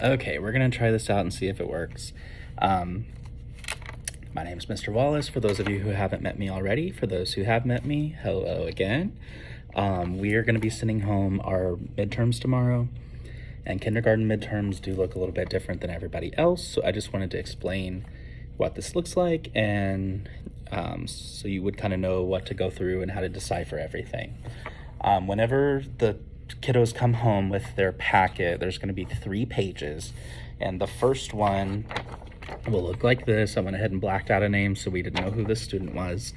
Okay, we're gonna try this out and see if it works. Um, my name is Mr. Wallace. For those of you who haven't met me already, for those who have met me, hello again. We are gonna be sending home our midterms tomorrow, and kindergarten midterms do look a little bit different than everybody else, so I just wanted to explain what this looks like, and so you would kind of know what to go through and how to decipher everything. Whenever the kiddos come home with their packet, there's going to be 3 pages, and the first one will look like this. I went ahead and blacked out a name so we didn't know who this student was,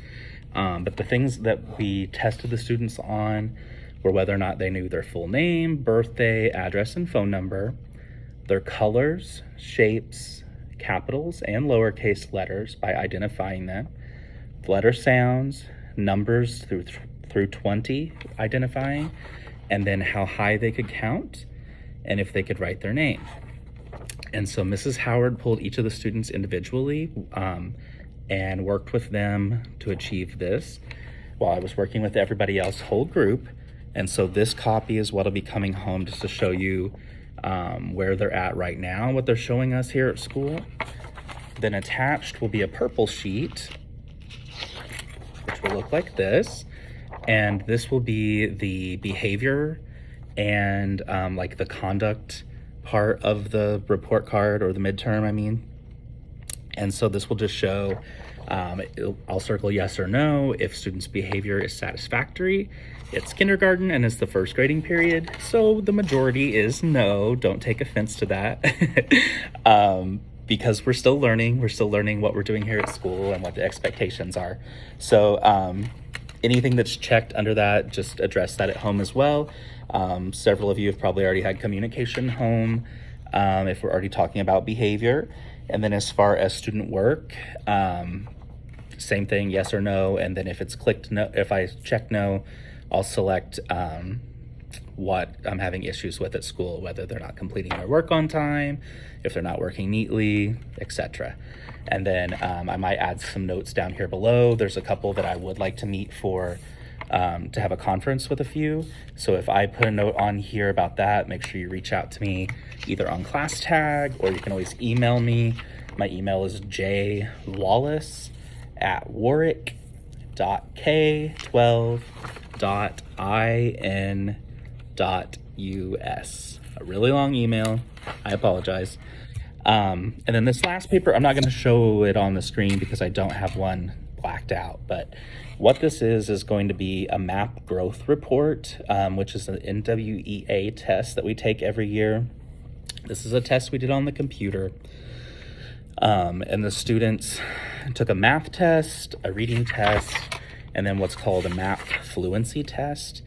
but the things that we tested the students on were whether or not they knew their full name, birthday, address, and phone number, their colors, shapes, capitals, and lowercase letters by identifying them, letter sounds, numbers through 20 identifying, and then how high they could count, and if they could write their name. And so Mrs. Howard pulled each of the students individually and worked with them to achieve this while I was working with everybody else, whole group. And so this copy is what'll be coming home, just to show you where they're at right now, what they're showing us here at school. Then attached will be a purple sheet, which will look like this. And this will be the behavior and like the conduct part of the report card, or the midterm, I mean. And so this will just show, I'll circle yes or no if students' behavior is satisfactory. It's kindergarten and it's the first grading period, so the majority is no. Don't take offense to that. Because we're still learning what we're doing here at school and what the expectations are. So anything that's checked under that, just address that at home as well. Several of you have probably already had communication home, if we're already talking about behavior. And then as far as student work, same thing, yes or no. And then if it's clicked no, if I check no, I'll select what I'm having issues with at school, whether they're not completing their work on time, if they're not working neatly, etc. And then I might add some notes down here below. There's a couple that I would like to meet for to have a conference with a few. So if I put a note on here about that, make sure you reach out to me either on class tag, or you can always email me. My email is jwallace@warwick.k12.in.us. A really long email. I apologize. And then this last paper, I'm not going to show it on the screen because I don't have one blacked out, but what this is going to be a MAP growth report, which is an NWEA test that we take every year. This is a test we did on the computer, and the students took a math test, a reading test, and then what's called a MAP fluency test.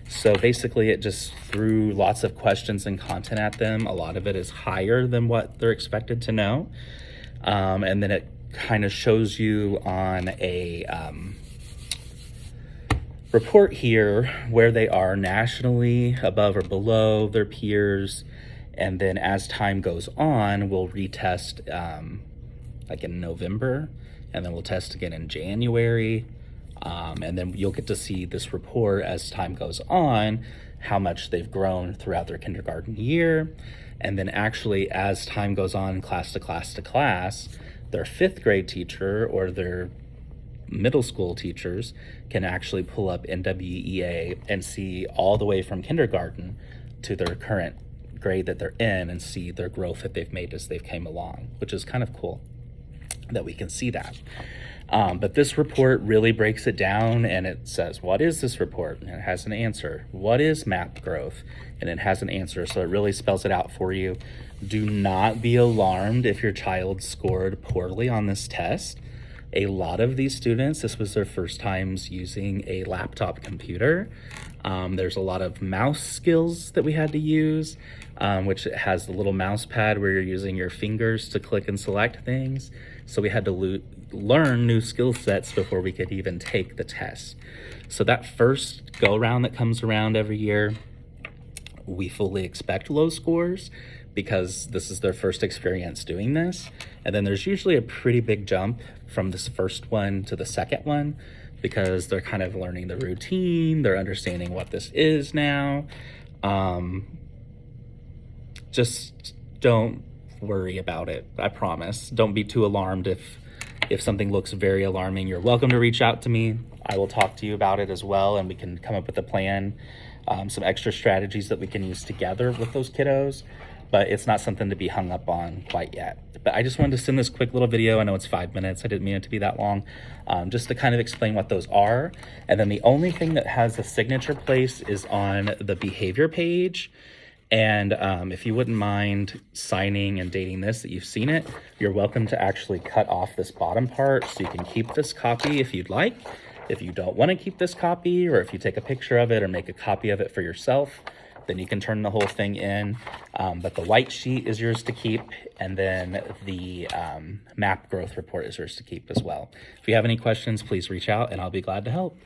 So basically it just threw lots of questions and content at them. A lot of it is higher than what they're expected to know. And then it kind of shows you on a report here where they are nationally, above or below their peers. And then as time goes on, we'll retest like in November, and then we'll test again in January. And then you'll get to see this report as time goes on, how much they've grown throughout their kindergarten year. And then actually as time goes on, class to class to class, their 5th grade teacher or their middle school teachers can actually pull up NWEA and see all the way from kindergarten to their current grade that they're in, and see their growth that they've made as they've came along, which is kind of cool that we can see that. But this report really breaks it down, and it says, what is this report? And it has an answer. What is MAP growth? And it has an answer. So it really spells it out for you. Do not be alarmed if your child scored poorly on this test. A lot of these students, this was their first times using a laptop computer. There's a lot of mouse skills that we had to use, which has the little mouse pad where you're using your fingers to click and select things. So we had to learn new skill sets before we could even take the test. So that first go around that comes around every year, we fully expect low scores because this is their first experience doing this. And then there's usually a pretty big jump from this first one to the second one, because they're kind of learning the routine, they're understanding what this is now. Just don't worry about it. I promise. Don't be too alarmed if something looks very alarming. You're welcome to reach out to me. I will talk to you about it as well, and we can come up with a plan, some extra strategies that we can use together with those kiddos, but it's not something to be hung up on quite yet. But I just wanted to send this quick little video. I know it's 5 minutes. I didn't mean it to be that long, just to kind of explain what those are. And then the only thing that has a signature place is on the behavior page. And if you wouldn't mind signing and dating this, that you've seen it, you're welcome to actually cut off this bottom part so you can keep this copy if you'd like. If you don't want to keep this copy, or if you take a picture of it or make a copy of it for yourself, then you can turn the whole thing in. But the white sheet is yours to keep, and then the map growth report is yours to keep as well. If you have any questions, please reach out and I'll be glad to help.